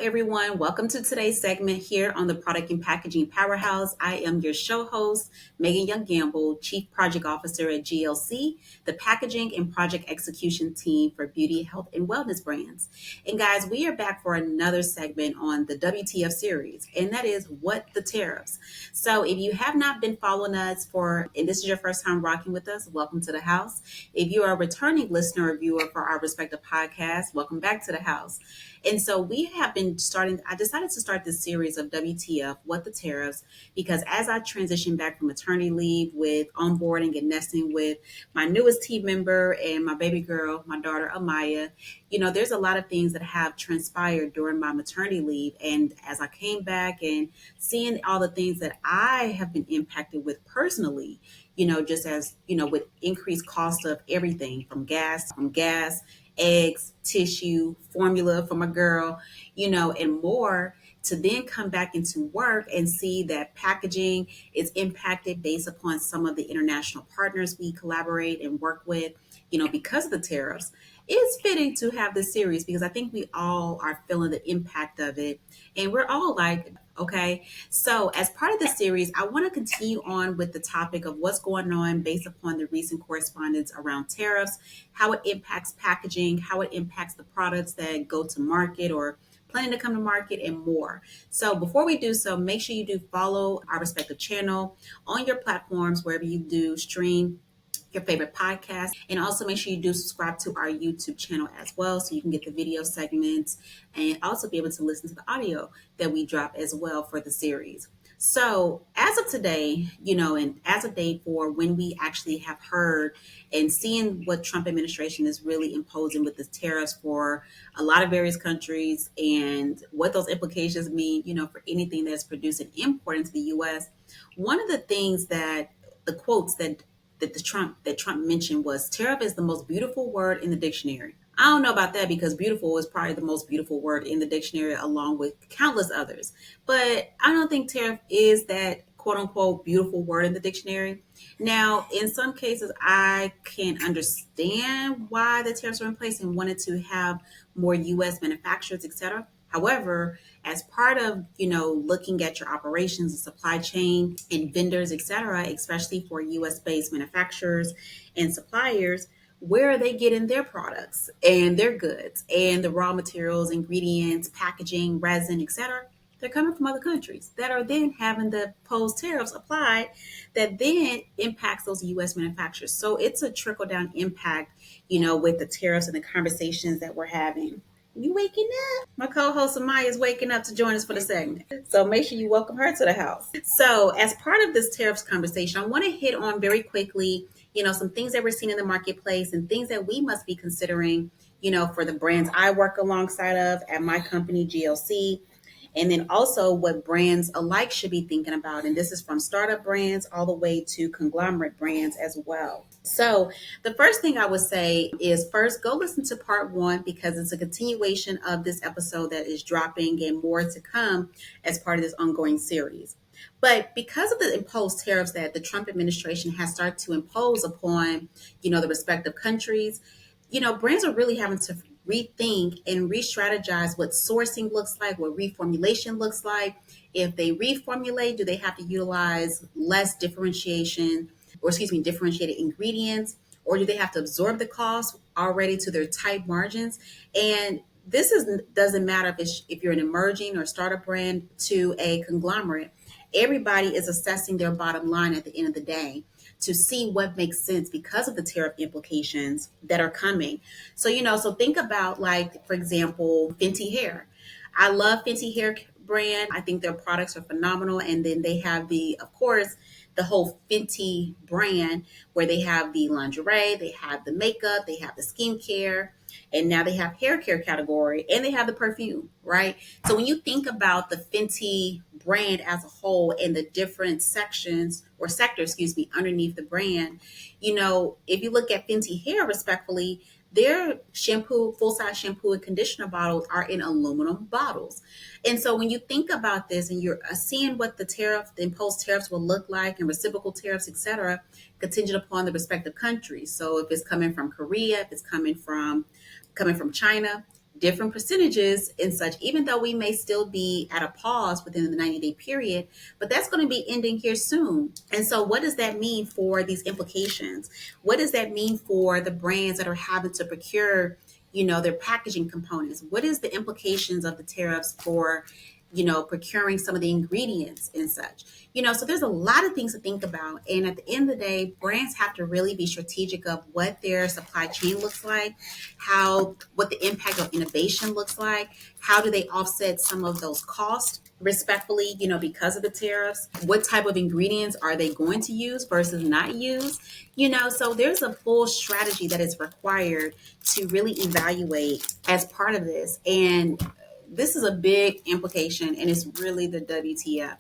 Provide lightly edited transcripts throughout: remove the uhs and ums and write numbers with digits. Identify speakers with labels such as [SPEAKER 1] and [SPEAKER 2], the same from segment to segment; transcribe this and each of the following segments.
[SPEAKER 1] everyone. Welcome to today's segment here on the Product and Packaging Powerhouse. I am your show host, Megan Young Gamble, Chief Project Officer at GLC, the Packaging and Project Execution Team for Beauty, Health, and Wellness brands. And guys, we are back for another segment on the WTF series, and that is What the Tariffs. So if you have not been following us and this is your first time rocking with us, welcome to the house. If you are a returning listener or viewer for our respective podcasts, welcome back to the house. And so we have been I decided to start this series of WTF, What the Tariffs, because as I transition back from maternity leave with onboarding and nesting with my newest team member and my baby girl, my daughter, Amaya, there's a lot of things that have transpired during my maternity leave. And as I came back and seeing all the things that I have been impacted with personally, just as, with increased cost of everything from gas, eggs, tissue, formula for my girl, and more, to then come back into work and see that packaging is impacted based upon some of the international partners we collaborate and work with, because of the tariffs. It's fitting to have this series because I think we all are feeling the impact of it. And we're all like, okay, so as part of the series, I want to continue on with the topic of what's going on based upon the recent correspondence around tariffs, how it impacts packaging, how it impacts the products that go to market or planning to come to market, and more. So before we do so, make sure you do follow our respective channel on your platforms, wherever you do stream your favorite podcast, and also make sure you do subscribe to our YouTube channel as well so you can get the video segments and also be able to listen to the audio that we drop as well for the series. So as of today, and as of date for when we actually have heard and seeing what Trump administration is really imposing with the tariffs for a lot of various countries and what those implications mean, for anything that's produced and imported into the U.S. One of the things that the quotes that Trump mentioned was tariff is the most beautiful word in the dictionary. I don't know about that because beautiful is probably the most beautiful word in the dictionary along with countless others. But I don't think tariff is that quote unquote beautiful word in the dictionary. Now, in some cases, I can understand why the tariffs are in place and wanted to have more U.S. manufacturers, etc. However, as part of, looking at your operations and supply chain and vendors, et cetera, especially for US-based manufacturers and suppliers, where are they getting their products and their goods and the raw materials, ingredients, packaging, resin, et cetera? They're coming from other countries that are then having the post tariffs applied that then impacts those US manufacturers. So it's a trickle down impact, with the tariffs and the conversations that we're having. You waking up? My co-host Amaya is waking up to join us for the segment. So make sure you welcome her to the house. So as part of this tariffs conversation, I want to hit on very quickly, some things that we're seeing in the marketplace and things that we must be considering, for the brands I work alongside of at my company, GLC. And then also what brands alike should be thinking about. And this is from startup brands all the way to conglomerate brands as well. So the first thing I would say is first, go listen to part 1 because it's a continuation of this episode that is dropping and more to come as part of this ongoing series. But because of the imposed tariffs that the Trump administration has started to impose upon, the respective countries, brands are really having to rethink and re-strategize what sourcing looks like, what reformulation looks like. If they reformulate, do they have to utilize less differentiated ingredients, or do they have to absorb the cost already to their tight margins? And doesn't matter if you're an emerging or startup brand to a conglomerate. Everybody is assessing their bottom line at the end of the day to see what makes sense because of the tariff implications that are coming. So, so think about, like, for example, Fenty Hair. I love Fenty Hair brand. I think their products are phenomenal. And then they have the whole Fenty brand where they have the lingerie, they have the makeup, they have the skincare, and now they have hair care category, and they have the perfume, right? So when you think about the Fenty brand as a whole and the different sectors, underneath the brand, if you look at Fenty Hair respectfully, their full-size shampoo and conditioner bottles are in aluminum bottles. And so when you think about this and you're seeing what the imposed tariffs will look like and reciprocal tariffs, et cetera, contingent upon the respective countries. So if it's coming from Korea, if it's coming from China, different percentages and such, even though we may still be at a pause within the 90-day period, but that's going to be ending here soon. And so what does that mean for these implications? What does that mean for the brands that are having to procure, their packaging components? What is the implications of the tariffs for, procuring some of the ingredients and such? So there's a lot of things to think about. And at the end of the day, brands have to really be strategic of what their supply chain looks like, what the impact of innovation looks like, how do they offset some of those costs respectfully, because of the tariffs, what type of ingredients are they going to use versus not use, so there's a full strategy that is required to really evaluate as part of this. And this is a big implication, and it's really the WTF.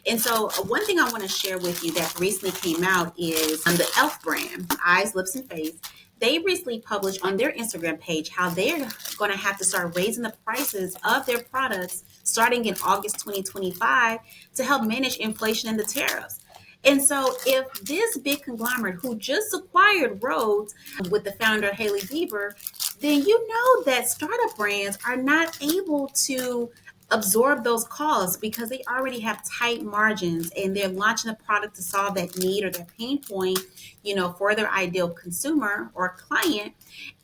[SPEAKER 1] And so one thing I want to share with you that recently came out is the e.l.f. brand, Eyes, Lips, and Face. They recently published on their Instagram page how they're going to have to start raising the prices of their products starting in August 2025 to help manage inflation and the tariffs. And so if this big conglomerate who just acquired Rhodes with the founder Haley Bieber, then you know that startup brands are not able to absorb those costs because they already have tight margins and they're launching a product to solve that need or that pain point, for their ideal consumer or client.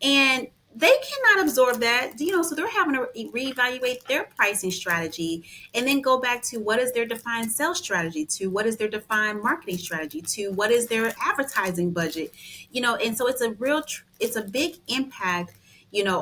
[SPEAKER 1] And they cannot absorb that, so they're having to reevaluate their pricing strategy and then go back to what is their defined sales strategy, to what is their defined marketing strategy, to what is their advertising budget, and so it's a big impact,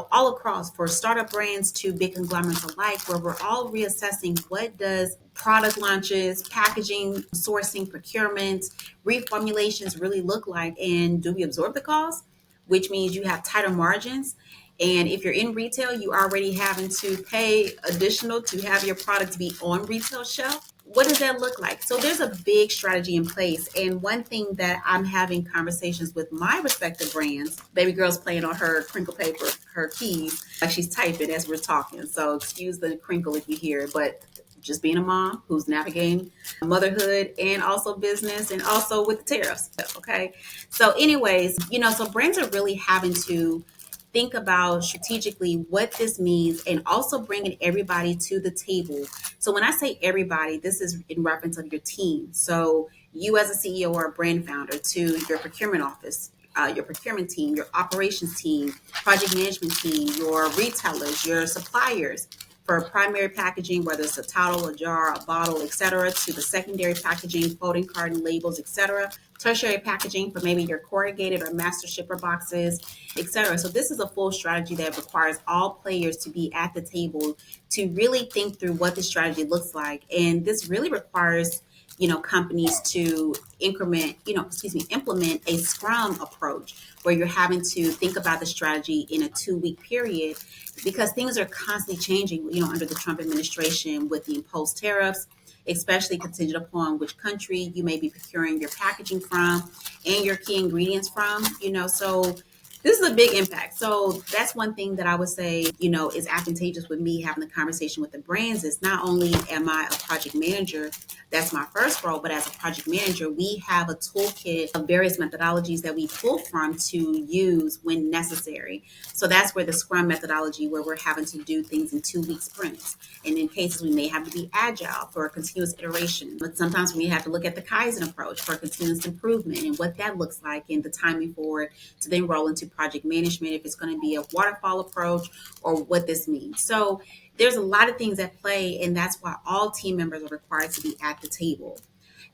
[SPEAKER 1] all across for startup brands to big conglomerates alike, where we're all reassessing what does product launches, packaging, sourcing, procurement, reformulations really look like, and do we absorb the cost? Which means you have tighter margins. And if you're in retail, you already having to pay additional to have your products be on retail shelf. What does that look like? So there's a big strategy in place. And one thing that I'm having conversations with my respective brands, baby girl's playing on her crinkle paper, her keys, like she's typing as we're talking. So excuse the crinkle if you hear it, but just being a mom who's navigating motherhood and also business and also with the tariffs. Okay. So anyways, so brands are really having to think about strategically what this means and also bringing everybody to the table. So when I say everybody, this is in reference of your team. So you as a CEO or a brand founder, to your procurement office, your procurement team, your operations team, project management team, your retailers, your suppliers, for primary packaging, whether it's a towel, a jar, a bottle, etc., to the secondary packaging, folding carton, labels, etc., tertiary packaging for maybe your corrugated or master shipper boxes, etc. So this is a full strategy that requires all players to be at the table to really think through what the strategy looks like. And this really requires companies to implement a SCRUM approach where you're having to think about the strategy in a 2-week period because things are constantly changing, under the Trump administration with the imposed tariffs, especially contingent upon which country you may be procuring your packaging from and your key ingredients from, so this is a big impact. So that's one thing that I would say, is advantageous with me having the conversation with the brands is not only am I a project manager, that's my first role, but as a project manager, we have a toolkit of various methodologies that we pull from to use when necessary. So that's where the SCRUM methodology, where we're having to do things in 2-week sprints. And in cases, we may have to be agile for a continuous iteration. But sometimes we have to look at the Kaizen approach for continuous improvement and what that looks like and the timing for it to then roll into project management, if it's going to be a waterfall approach or what this means. So there's a lot of things at play, and that's why all team members are required to be at the table.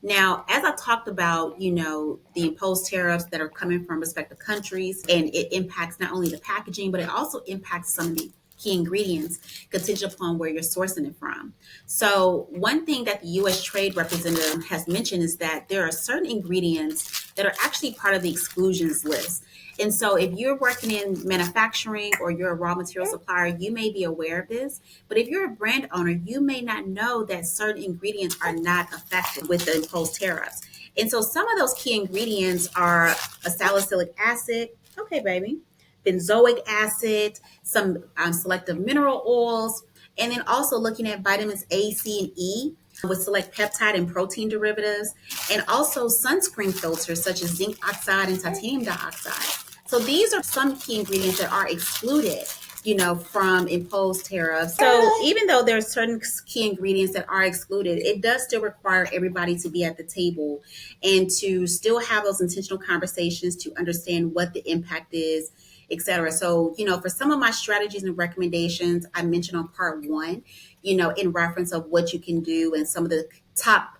[SPEAKER 1] Now, as I talked about, the imposed tariffs that are coming from respective countries, and it impacts not only the packaging, but it also impacts some of the key ingredients contingent upon where you're sourcing it from. So one thing that the U.S. Trade Representative has mentioned is that there are certain ingredients that are actually part of the exclusions list. And so if you're working in manufacturing or you're a raw material supplier, you may be aware of this. But if you're a brand owner, you may not know that certain ingredients are not affected with the imposed tariffs. And so some of those key ingredients are a salicylic acid. Okay, baby. Benzoic acid, some selective mineral oils, and then also looking at vitamins A, C, and E with select peptide and protein derivatives, and also sunscreen filters such as zinc oxide and titanium dioxide. So these are some key ingredients that are excluded. from imposed tariffs. So even though there are certain key ingredients that are excluded, it does still require everybody to be at the table and to still have those intentional conversations to understand what the impact is, etc. So, for some of my strategies and recommendations I mentioned on part one, in reference of what you can do and some of the top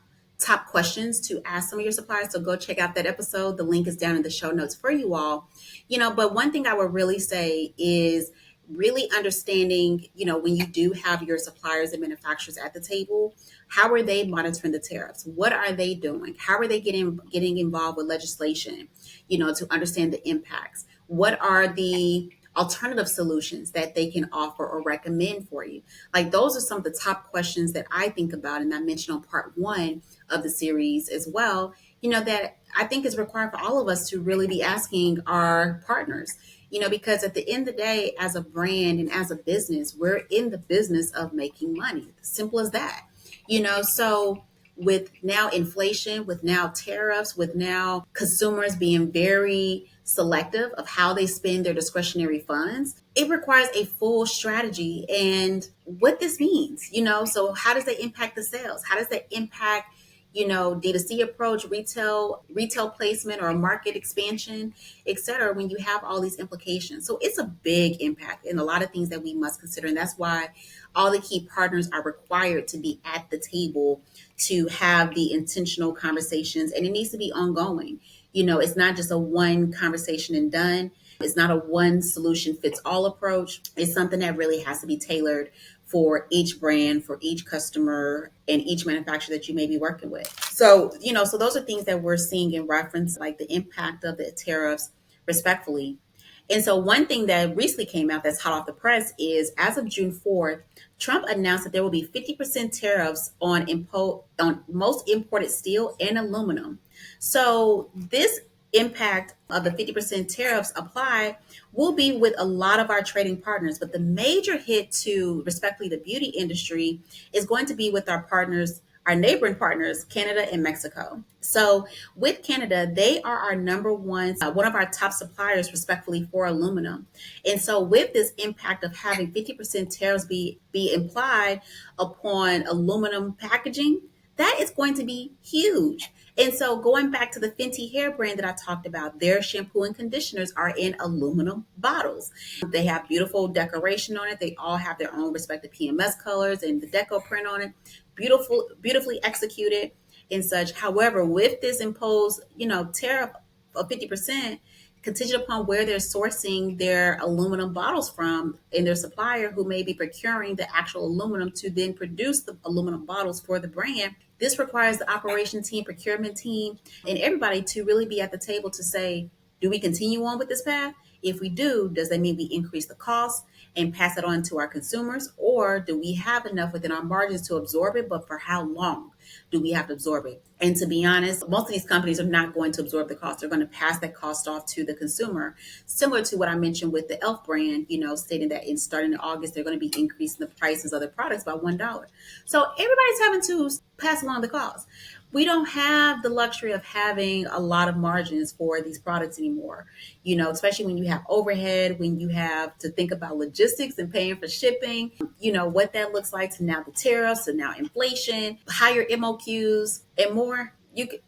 [SPEAKER 1] questions to ask some of your suppliers. So go check out that episode. The link is down in the show notes for you all. But one thing I would really say is really understanding, when you do have your suppliers and manufacturers at the table, how are they monitoring the tariffs? What are they doing? How are they getting involved with legislation, to understand the impacts? What are the alternative solutions that they can offer or recommend for you? Like those are some of the top questions that I think about, and I mentioned on part one of the series as well, that I think is required for all of us to really be asking our partners, because at the end of the day, as a brand and as a business, we're in the business of making money. Simple as that, so with now inflation, with now tariffs, with now consumers being very selective of how they spend their discretionary funds, it requires a full strategy and what this means, so how does that impact the sales? How does that impact, D2C approach, retail placement or market expansion, et cetera, when you have all these implications? So it's a big impact and a lot of things that we must consider. And that's why all the key partners are required to be at the table to have the intentional conversations, and it needs to be ongoing. It's not just a one conversation and done. It's not a one solution fits all approach. It's something that really has to be tailored for each brand, for each customer, and each manufacturer that you may be working with. So, so those are things that we're seeing in reference, like the impact of the tariffs, respectfully. And so one thing that recently came out that's hot off the press is, as of June 4th, Trump announced that there will be 50% tariffs on most imported steel and aluminum. So this impact of the 50% tariffs apply will be with a lot of our trading partners. But the major hit to, respectively, the beauty industry is going to be with our partners, our neighboring partners, Canada and Mexico. So with Canada, they are our number one of our top suppliers, respectfully, for aluminum. And so with this impact of having 50% tariffs be implied upon aluminum packaging, that is going to be huge. And so going back to the Fenty hair brand that I talked about, their shampoo and conditioners are in aluminum bottles. They have beautiful decoration on it. They all have their own respective PMS colors and the deco print on it. Beautifully executed and such. However, with this imposed, tariff of 50%, contingent upon where they're sourcing their aluminum bottles from and their supplier who may be procuring the actual aluminum to then produce the aluminum bottles for the brand, this requires the operation team, procurement team, and everybody to really be at the table to say, do we continue on with this path? If we do, does that mean we increase the cost and pass it on to our consumers? Or do we have enough within our margins to absorb it? But for how long do we have to absorb it? And to be honest, most of these companies are not going to absorb the cost. They're going to pass that cost off to the consumer, similar to what I mentioned with the e.l.f. brand, stating that starting in August, they're going to be increasing the prices of their products by $1. So everybody's having to pass along the cost. We don't have the luxury of having a lot of margins for these products anymore, especially when you have overhead, when you have to think about logistics and paying for shipping, what that looks like, to now the tariffs and now inflation, higher MOQs and more.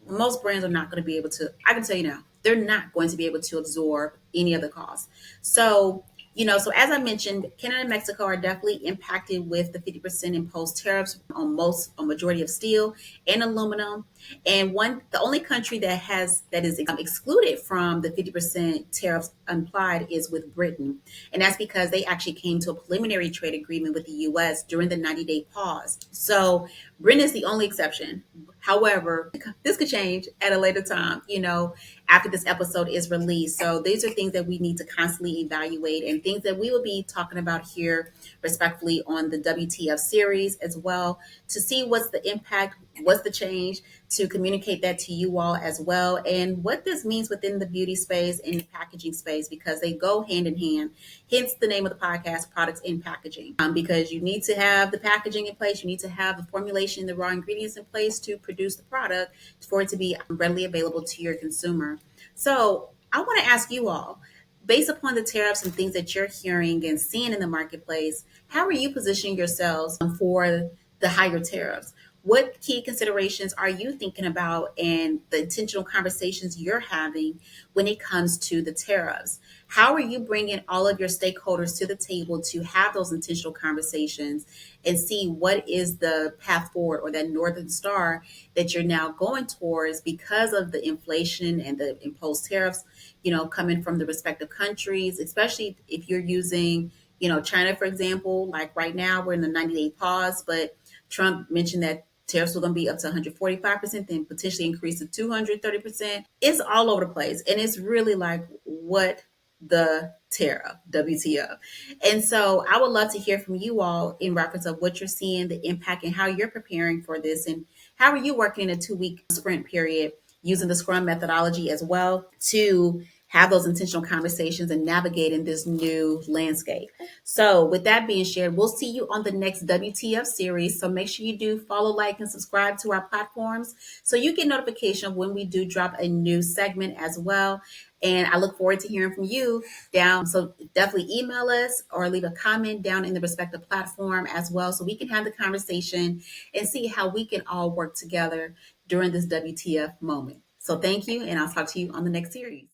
[SPEAKER 1] Most brands are not going to be able to, I can tell you now, they're not going to be able to absorb any of the costs. So so as I mentioned, Canada and Mexico are definitely impacted with the 50% imposed tariffs on a majority of steel and aluminum. And the only country that is excluded from the 50% tariffs applied is with Britain. And that's because they actually came to a preliminary trade agreement with the US during the 90-day pause. So Britain is the only exception. However, this could change at a later time, after this episode is released. So these are things that we need to constantly evaluate and things that we will be talking about here, respectfully, on the WTF series as well, to see what's the impact, what's the change, to communicate that to you all as well, and what this means within the beauty space and the packaging space, because they go hand in hand. Hence the name of the podcast, Products in Packaging, because you need to have the packaging in place, you need to have the formulation, the raw ingredients in place to produce the product for it to be readily available to your consumer. So I want to ask you all, based upon the tariffs and things that you're hearing and seeing in the marketplace, how are you positioning yourselves for the higher tariffs? What key considerations are you thinking about and the intentional conversations you're having when it comes to the tariffs? How are you bringing all of your stakeholders to the table to have those intentional conversations and see what is the path forward or that northern star that you're now going towards because of the inflation and the imposed tariffs, coming from the respective countries, especially if you're using, China, for example. Like right now, we're in the 90-day pause, but Trump mentioned that tariffs were going to be up to 145%, then potentially increase to 230%. It's all over the place. And it's really like, what the tariff, WTF. And so I would love to hear from you all in reference of what you're seeing, the impact, and how you're preparing for this. And how are you working in a 2-week sprint period using the SCRUM methodology as well to have those intentional conversations and navigating this new landscape. So with that being shared, we'll see you on the next WTF series. So make sure you do follow, like, and subscribe to our platforms so you get notification of when we do drop a new segment as well. And I look forward to hearing from you down. So definitely email us or leave a comment down in the respective platform as well, so we can have the conversation and see how we can all work together during this WTF moment. So thank you, and I'll talk to you on the next series.